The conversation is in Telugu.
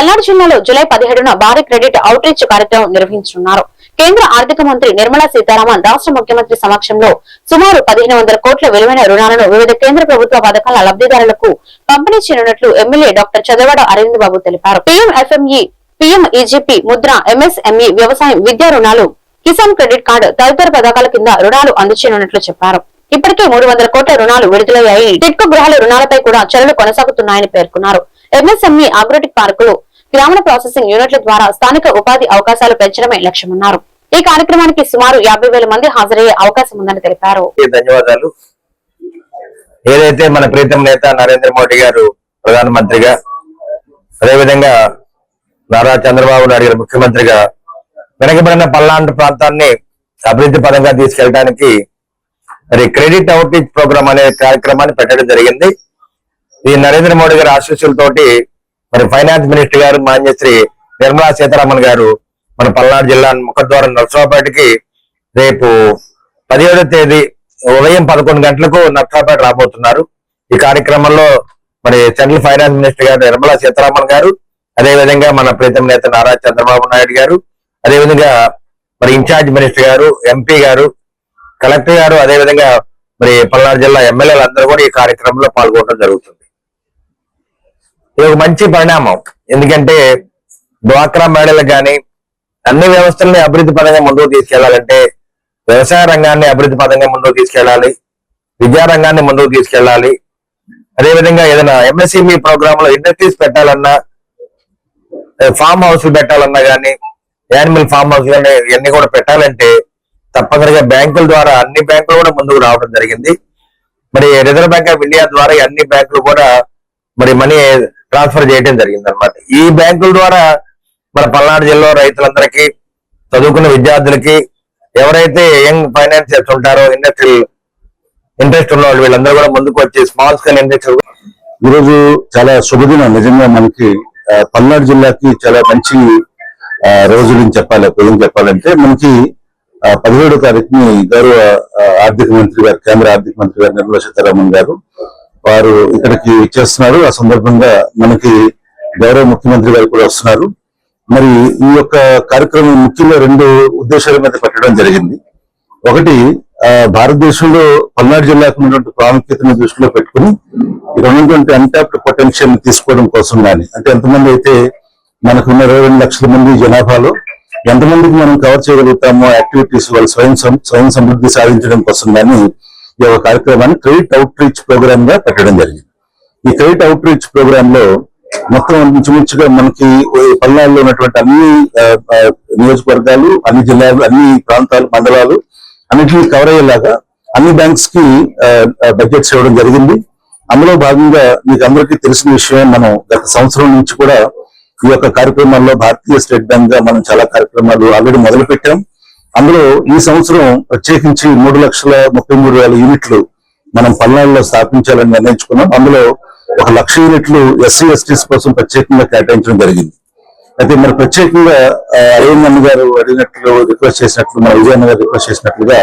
పల్నాడు జిల్లాలో జూలై 17న భారీ క్రెడిట్ అవుట్ రీచ్ కార్యక్రమం నిర్వహించనున్నారు. కేంద్ర ఆర్థిక మంత్రి నిర్మలా సీతారామన్ రాష్ట్ర ముఖ్యమంత్రి సమక్షంలో సుమారు 1500 కోట్ల విలువైన రుణాలను వివిధ కేంద్ర ప్రభుత్వ పథకాల లబ్ధిదారులకు పంపిణీ చేయనున్నట్లు ఎమ్మెల్యే డాక్టర్ చదవాడ అరవింద్ బాబు తెలిపారు. పీఎంఎఫ్ఎంఈ, పీఎంఈజీపీ, ముద్ర, ఎంఎస్ఎంఈ, వ్యవసాయం, విద్యా రుణాలు, కిసాన్ క్రెడిట్ కార్డు తదితర పథకాల కింద రుణాలు అందజేయనున్నట్లు చెప్పారు. ఇప్పటికే 300 కోట్ల రుణాలు విడుదలయ్యాయి. టిడ్కో గృహాల రుణాలపై కూడా చర్యలు కొనసాగుతున్నాయని పేర్కొన్నారు. ఎంఎస్ఎంఈ, అగ్రోటిక్ పార్కులు, గ్రామీణ ప్రాసెసింగ్ యూనిట్ల ద్వారా స్థానిక ఉపాధి అవకాశాలు పెంచడమే లక్ష్యమన్నారు. ఈ కార్యక్రమానికి సుమారు 50,000 మంది హాజరయ్యే అవకాశం ఉందని తెలిపారు. ధన్యవాదాలు. ఏదైతే మన ప్రీతం నేత నరేంద్ర మోడీ గారు ప్రధానమంత్రిగా, అదేవిధంగా నారా చంద్రబాబు నాయుడు గారు ముఖ్యమంత్రిగా వెనకబడిన పల్నాడు ప్రాంతాన్ని అభివృద్ధి పరంగా తీసుకెళ్ళడానికి మరి క్రెడిట్ అవుట్ రీచ్ ప్రోగ్రామ్ అనే కార్యక్రమాన్ని పెట్టడం జరిగింది. ఈ నరేంద్ర మోడీ గారి ఆశీస్సులతోటి మరి ఫైనాన్స్ మినిస్టర్ గారు మాన్యశ్రీ నిర్మలా సీతారామన్ గారు మన పల్నాడు జిల్లా ముఖద్వారం నర్సరావుపేటకి రేపు 17వ తేదీ ఉదయం 11 గంటలకు నర్సరావుపేట రాబోతున్నారు. ఈ కార్యక్రమంలో మరి సెంట్రల్ ఫైనాన్స్ మినిస్టర్ గారు నిర్మలా సీతారామన్ గారు, అదేవిధంగా మన ప్రీతం నేత నారా చంద్రబాబు నాయుడు గారు, అదేవిధంగా మరి ఇన్ఛార్జ్ మినిస్టర్ గారు, ఎంపీ గారు, కలెక్టర్ గారు, అదేవిధంగా మరి పల్నాడు జిల్లా ఎమ్మెల్యేలు అందరూ కూడా ఈ కార్యక్రమంలో పాల్గొనడం జరుగుతుంది. ఇది ఒక మంచి పరిణామం. ఎందుకంటే డ్వాక్రా మహిళలకు కానీ అన్ని వ్యవస్థల్ని అభివృద్ధి పరంగా ముందుకు తీసుకెళ్లాలంటే వ్యవసాయ రంగాన్ని అభివృద్ధి పరంగా ముందుకు తీసుకెళ్లాలి, విద్యా రంగాన్ని ముందుకు తీసుకెళ్లాలి. అదేవిధంగా ఏదైనా ఎంఎస్ఎంఈ ప్రోగ్రామ్ లో ఇండస్ట్రీస్ పెట్టాలన్నా, ఫామ్ హౌస్ పెట్టాలన్నా కానీ, యానిమల్ ఫామ్ హౌస్ కానీ ఇవన్నీ కూడా పెట్టాలంటే తప్పనిసరిగా బ్యాంకుల ద్వారా అన్ని బ్యాంకులు కూడా ముందుకు రావడం జరిగింది. మరి రిజర్వ్ బ్యాంక్ ఆఫ్ ఇండియా ద్వారా అన్ని బ్యాంకులు కూడా మరి మనీ ట్రాన్స్ఫర్ చేయడం జరిగింది అనమాట. ఈ బ్యాంకుల ద్వారా మన పల్నాడు జిల్లా రైతులందరికీ, చదువుకున్న విద్యార్థులకి, ఎవరైతే యంగ్ ఫైనాన్సియర్స్ ఉంటారో, ఇండస్ట్రియల్ ఇంట్రెస్ట్ ఉన్న వాళ్ళు వీళ్ళందరూ కూడా ముందుకు వచ్చి స్మాల్ స్కేల్ ఇండస్ట్రీ. ఈరోజు చాలా శుభదినం. నిజంగా మనకి పల్నాడు జిల్లాకి చాలా మంచి రోజులని చెప్పాలి. ఏం చెప్పాలంటే మనకి 17వ తారీఖుని గౌరవ ఆర్థిక మంత్రి గారు, కేంద్ర ఆర్థిక మంత్రి గారు నిర్మలా సీతారామన్ గారు వారు ఇక్కడికి ఇచ్చేస్తున్నారు. ఆ సందర్భంగా మనకి గౌరవ ముఖ్యమంత్రి గారు కూడా వస్తున్నారు. మరి ఈ యొక్క కార్యక్రమం ముఖ్యంగా 2 ఉద్దేశాల మీద పెట్టడం జరిగింది. ఒకటి, భారతదేశంలో పల్నాడు జిల్లాకు ఉన్నటువంటి ప్రాముఖ్యతను దృష్టిలో పెట్టుకుని ఇక్కడ ఉన్నటువంటి అన్టాప్డ్ పొటెన్షియల్ తీసుకోవడం కోసం కానీ, అంటే ఎంతమంది అయితే మనకున్న 22 లక్షల మంది జనాభాలో ఎంతమందికి మనం కవర్ చేయగలుగుతామో యాక్టివిటీస్ వాళ్ళు స్వయం సమృద్ధి సాధించడం కోసం కానీ ఈ యొక్క కార్యక్రమాన్ని క్రెడిట్ అవుట్ రీచ్ ప్రోగ్రామ్ గా పెట్టడం జరిగింది. ఈ క్రెడిట్ అవుట్ రీచ్ ప్రోగ్రామ్ లో మొత్తం ఇంచుమించుగా మనకి పల్నాడులో ఉన్నటువంటి అన్ని నియోజకవర్గాలు, అన్ని జిల్లాలు, అన్ని ప్రాంతాలు, మండలాలు అన్నింటినీ కవర్ అయ్యేలాగా అన్ని బ్యాంక్స్ కి బడ్జెట్స్ ఇవ్వడం జరిగింది. అందులో భాగంగా మీకు అందరికీ తెలిసిన విషయం, మనం గత సంవత్సరం నుంచి కూడా ఈ యొక్క కార్యక్రమాల్లో భారతీయ స్టేట్ బ్యాంక్ గా మనం చాలా కార్యక్రమాలు ఆల్రెడీ మొదలు పెట్టాం. అందులో ఈ సంవత్సరం ప్రత్యేకించి 3,33,000 యూనిట్లు మనం పల్నాడులో స్థాపించాలని నిర్ణయించుకున్నాం. అందులో 1,00,000 యూనిట్లు ఎస్సీ ఎస్టీస్ కోసం ప్రత్యేకంగా కేటాయించడం జరిగింది. అయితే మరి ప్రత్యేకంగా అరవింద్ గారు అడిగినట్లు, రిక్వెస్ట్ చేసినట్లు, మన విజయన్న గారు రిక్వెస్ట్ చేసినట్లుగా